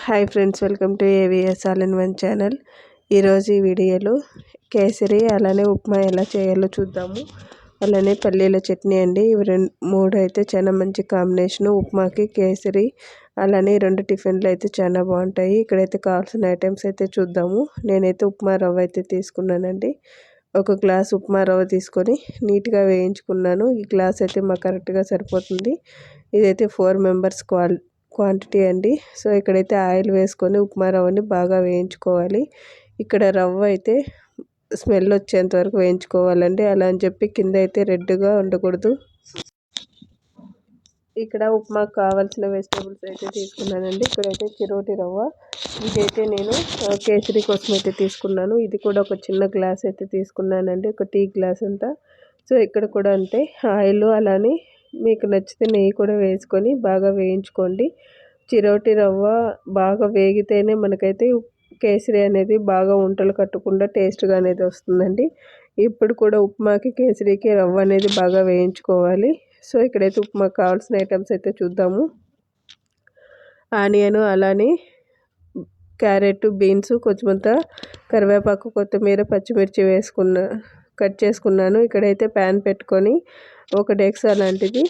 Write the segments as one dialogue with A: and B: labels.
A: Hi friends, welcome to AVS all in one channel. ఈరోజు ఈ వీడియోలో కేసరి అలానే ఉప్మా ఎలా చేయాలో చూద్దాము. అలానే పల్లీల చట్నీ అండి. ఇవి మూడు అయితే చాలా మంచి కాంబినేషను ఉప్మాకి, కేసరి అలానే రెండు టిఫిన్లు అయితే చాలా బాగుంటాయి. ఇక్కడైతే కావాల్సిన ఐటమ్స్ అయితే చూద్దాము. నేనైతే ఉప్మా రవ్వ అయితే తీసుకున్నానండి. ఒక గ్లాస్ ఉప్మా రవ్వ తీసుకొని నీట్గా వేయించుకున్నాను. ఈ గ్లాస్ అయితే మాకు కరెక్ట్గా సరిపోతుంది. ఇదైతే 4 మెంబర్స్ క్వాంటిటీ అండి. సో ఇక్కడైతే ఆయిల్ వేసుకొని ఉప్మా రవ్వని బాగా వేయించుకోవాలి. ఇక్కడ రవ్వ అయితే స్మెల్ వచ్చేంత వరకు వేయించుకోవాలండి. అలా అని చెప్పి కింద అయితే రెడ్గా ఉండకూడదు. ఇక్కడ ఉప్మాకు కావాల్సిన వెజిటేబుల్స్ అయితే తీసుకున్నానండి. ఇక్కడైతే చిరోటి రవ్వ, ఇదైతే నేను కేసరి కోసం అయితే తీసుకున్నాను. ఇది కూడా ఒక చిన్న గ్లాస్ అయితే తీసుకున్నానండి, ఒక టీ గ్లాస్ అంతా. సో ఇక్కడ కూడా అంతే, ఆయిల్ అలానే మీకు నచ్చితే నెయ్యి కూడా వేసుకొని బాగా వేయించుకోండి. చిరోటి రవ్వ బాగా వేగితేనే మనకైతే కేసరి అనేది బాగా ఉంటలు కట్టకుండా టేస్ట్గా అనేది వస్తుందండి. ఇప్పుడు కూడా ఉప్మాకి, కేసరికి రవ్వ అనేది బాగా వేయించుకోవాలి. సో ఇక్కడైతే ఉప్మాకి కావాల్సిన ఐటమ్స్ అయితే చూద్దాము. ఆనియన్, అలానే క్యారెట్, బీన్స్, కొంచెమంతా కరివేపాకు, కొత్తిమీర, పచ్చిమిర్చి కట్ చేసుకున్నాను. ఇక్కడైతే ప్యాన్ పెట్టుకొని ఒక డేక్సా లాంటిది,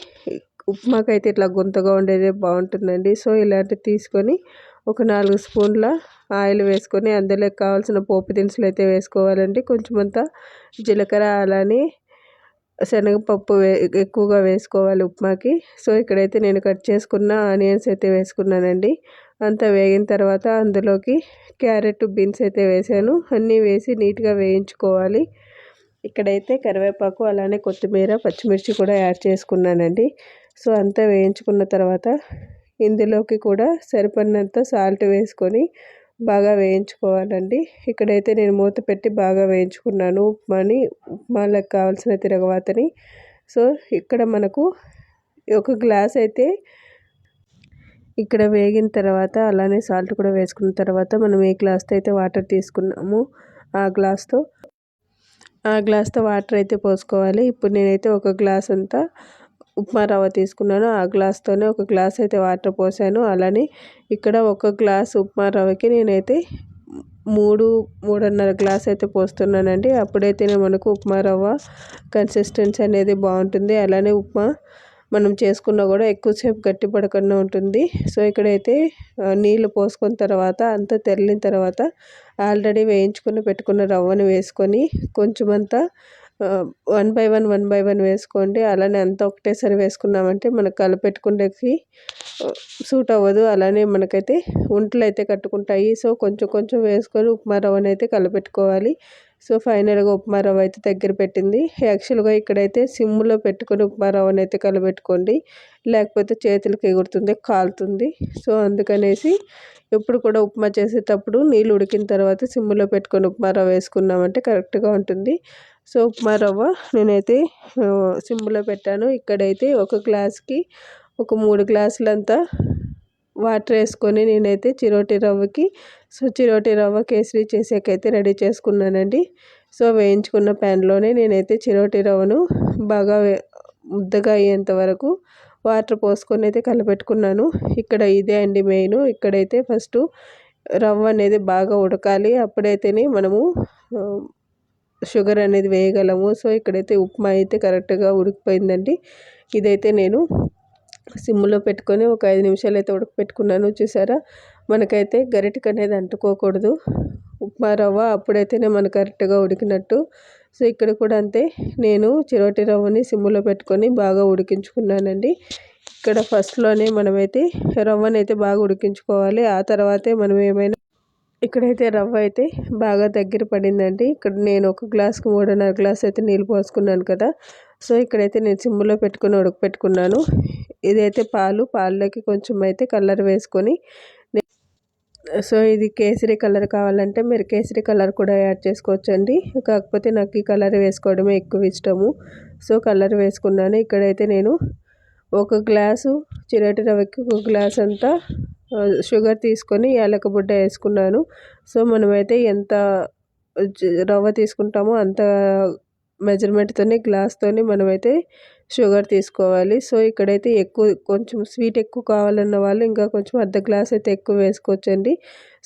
A: ఉప్మాకైతే ఇట్లా గుంతగా ఉండేదే బాగుంటుందండి. సో ఇలాంటివి తీసుకొని ఒక 4 స్పూన్ల ఆయిల్ వేసుకొని అందులోకి కావాల్సిన పోపు దినుసులు అయితే వేసుకోవాలండి. కొంచెమంతా జీలకర్ర అలానే శనగపప్పు ఎక్కువగా వేసుకోవాలి ఉప్మాకి. సో ఇక్కడైతే నేను కట్ చేసుకున్న ఆనియన్స్ అయితే వేసుకున్నానండి. అంతా వేగిన తర్వాత అందులోకి క్యారెట్, బీన్స్ అయితే వేసాను. అన్నీ వేసి నీట్గా వేయించుకోవాలి. ఇక్కడైతే కరివేపాకు అలానే కొత్తిమీర, పచ్చిమిర్చి కూడా యాడ్ చేసుకున్నానండి. సో అంతా వేయించుకున్న తర్వాత ఇందులోకి కూడా సరిపడినంత సాల్ట్ వేసుకొని బాగా వేయించుకోవాలండి. ఇక్కడైతే నేను మూత పెట్టి బాగా వేయించుకున్నాను ఉప్మాలకు కావాల్సిన తిరగవాతని. సో ఇక్కడ మనకు ఒక గ్లాస్ అయితే ఇక్కడ వేగిన తర్వాత అలానే సాల్ట్ కూడా వేసుకున్న తర్వాత మనం ఏ గ్లాస్తో అయితే వాటర్ తీసుకున్నామో ఆ గ్లాస్తో వాటర్ అయితే పోసుకోవాలి. ఇప్పుడు నేనైతే ఒక గ్లాస్ అంతా ఉప్మా రవ్వ తీసుకున్నాను. ఆ గ్లాస్తోనే ఒక గ్లాస్ అయితే వాటర్ పోసాను. అలానే ఇక్కడ ఒక గ్లాస్ ఉప్మా రవ్వకి నేనైతే 3.5 గ్లాస్ అయితే పోస్తున్నానండి. అప్పుడైతేనే మనకు ఉప్మా రవ్వ కన్సిస్టెన్సీ అనేది బాగుంటుంది. అలానే ఉప్మా మనం చేసుకున్నా కూడా ఎక్కువసేపు గట్టి పడకుండా ఉంటుంది. సో ఇక్కడైతే నీళ్ళు పోసుకున్న తర్వాత అంతా తెరిలిన తర్వాత ఆల్రెడీ వేయించుకుని పెట్టుకున్న రవ్వను వేసుకొని కొంచెమంతా 1 బై 1 వేసుకోండి. అలానే అంతా ఒకటేసారి వేసుకున్నామంటే మనకు కలపెట్టుకునేకి సూట్ అవ్వదు. అలానే మనకైతే ఉంటలు అయితే కట్టుకుంటాయి. సో కొంచెం వేసుకొని ఉప్మా రవ్వను అయితే కలపెట్టుకోవాలి. సో ఫైనల్గా ఉప్మా రవ్వ అయితే దగ్గర పెట్టింది. యాక్చువల్గా ఇక్కడైతే సిమ్లో పెట్టుకొని ఉప్మా రవ్వను అయితే కలబెట్టుకోండి, లేకపోతే చేతులకు ఎగురుతుంది, కాలుతుంది. సో అందుకనేసి ఎప్పుడు కూడా ఉప్మా చేసేటప్పుడు నీళ్ళు ఉడికిన తర్వాత సిమ్లో పెట్టుకొని ఉప్మా రవ్వ వేసుకున్నామంటే కరెక్ట్గా ఉంటుంది. సో ఉప్మా రవ్వ నేనైతే సిమ్లో పెట్టాను. ఇక్కడైతే ఒక గ్లాస్కి ఒక 3 గ్లాసులంతా వాటర్ వేసుకొని నేనైతే చిరోటి రవ్వ కేసరి చేసేకైతే రెడీ చేసుకున్నానండి. సో వేయించుకున్న ప్యాన్లోనే నేనైతే చిరోటి రవ్వను బాగా ముద్దగా అయ్యేంత వరకు వాటర్ పోసుకొని అయితే కలపెట్టుకున్నాను. ఇక్కడ ఇదే అండి మెయిన్. ఇక్కడైతే ఫస్ట్ రవ్వ అనేది బాగా ఉడకాలి, అప్పుడైతేనే మనము షుగర్ అనేది వేయగలము. సో ఇక్కడైతే ఉప్మా అయితే కరెక్ట్గా ఉడికిపోయిందండి. ఇదైతే నేను సిమ్లో పెట్టుకొని ఒక 5 నిమిషాలు అయితే ఉడకపెట్టుకున్నాను. చూసారా, మనకైతే గరిటెకి అనేది అంటుకోకూడదు ఉప్మా రవ్వ, అప్పుడైతేనే మనకు కరెక్ట్గా ఉడికినట్టు. సో ఇక్కడ కూడా అంతే, నేను చిరోటి రవ్వని సిమ్లో పెట్టుకొని బాగా ఉడికించుకున్నానండి. ఇక్కడ ఫస్ట్లోనే మనమైతే రవ్వని అయితే బాగా ఉడికించుకోవాలి. ఆ తర్వాతే మనం ఏమైనా ఇక్కడైతే రవ్వ అయితే బాగా దగ్గర పడిందండి. ఇక్కడ నేను ఒక గ్లాస్కి 3.5 గ్లాస్ అయితే నీళ్ళు పోసుకున్నాను కదా. సో ఇక్కడైతే నేను సిమ్లో పెట్టుకొని ఉడకపెట్టుకున్నాను. ఇదైతే పాలలోకి కొంచెం అయితే కలర్ వేసుకొని, సో ఇది కేసరి కలర్ కావాలంటే మీరు కేసరి కలర్ కూడా యాడ్ చేసుకోవచ్చండి. కాకపోతే నాకు ఈ కలర్ వేసుకోవడమే ఎక్కువ ఇష్టము. సో కలర్ వేసుకున్నాను. ఇక్కడైతే నేను ఒక గ్లాసు చిరోటి రవ్వకి ఒక గ్లాస్ అంతా షుగర్ తీసుకొని యాలక బుడ్డ వేసుకున్నాను. సో మనమైతే ఎంత రవ్వ తీసుకుంటామో అంత మెజర్మెంట్తోనే గ్లాస్తోనే మనమైతే షుగర్ తీసుకోవాలి. సో ఇక్కడైతే కొంచెం స్వీట్ ఎక్కువ కావాలన్న వాళ్ళు ఇంకా కొంచెం అర్ధ గ్లాస్ అయితే ఎక్కువ వేసుకోవచ్చండి.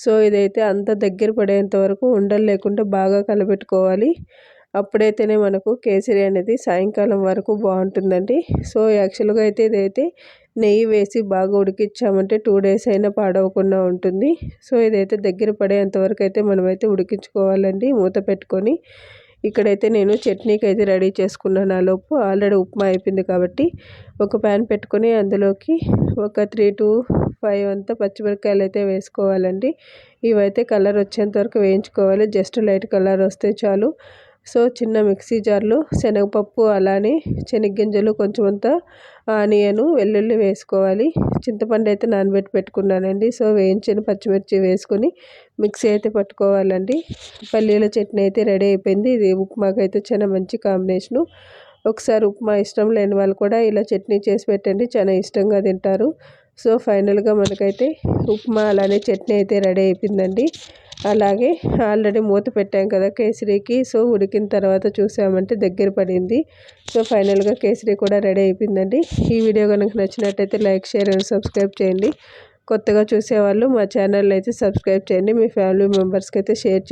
A: సో ఇదైతే అంత దగ్గర పడేంత వరకు ఉండలు లేకుండా బాగా కలబెట్టుకోవాలి. అప్పుడైతేనే మనకు కేసరి అనేది సాయంకాలం వరకు బాగుంటుందండి. సో యాక్చువల్గా అయితే ఇదైతే నెయ్యి వేసి బాగా ఉడికించామంటే 2 days అయినా పాడవకుండా ఉంటుంది. సో ఇదైతే దగ్గర పడేంత వరకు అయితే మనమైతే ఉడికించుకోవాలండి మూత పెట్టుకొని. ఇక్కడైతే నేను చట్నీకి అయితే రెడీ చేసుకున్నాను. ఆలోపు ఆల్రెడీ ఉప్మా అయిపోయింది కాబట్టి ఒక ప్యాన్ పెట్టుకొని అందులోకి ఒక 3 to 5 అంతా పచ్చిమిరపకాయలు అయితే వేసుకోవాలండి. ఇవైతే కలర్ వచ్చేంత వరకు వేయించుకోవాలి. జస్ట్ లైట్ కలర్ వస్తే చాలు. సో చిన్న మిక్సీ జార్లో శనగపప్పు అలానే శనగగింజలు కొంచెం అంతా ఆనియను వెల్లుల్లి వేసుకోవాలి. చింతపండు అయితే నానబెట్టి పెట్టుకున్నానండి. సో వేయించిన పచ్చిమిర్చి వేసుకొని మిక్సీ అయితే పట్టుకోవాలండి. పల్లీల చట్నీ అయితే రెడీ అయిపోయింది. ఇది ఉప్మాకి అయితే చాలా మంచి కాంబినేషను. ఒకసారి ఉప్మా ఇష్టం లేని వాళ్ళు కూడా ఇలా చట్నీ చేసి పెట్టండి, చాలా ఇష్టంగా తింటారు. సో ఫైనల్గా మనకైతే ఉప్మా అలానే చట్నీ అయితే రెడీ అయిపోయిందండి. అలాగే ఆల్రెడీ మూత పెట్టాం కదా కేసరికి. సో ఉడికిన తర్వాత చూసామంటే దగ్గర పడింది. సో ఫైనల్గా కేసరి కూడా రెడీ అయిపోయిందండి. ఈ వీడియో కనుక నచ్చినట్టయితే లైక్, షేర్ అండ్ సబ్స్క్రైబ్ చేయండి. కొత్తగా చూసేవాళ్ళు మా ఛానల్ అయితే సబ్స్క్రైబ్ చేయండి. మీ ఫ్యామిలీ మెంబర్స్కి అయితే షేర్ చేయండి.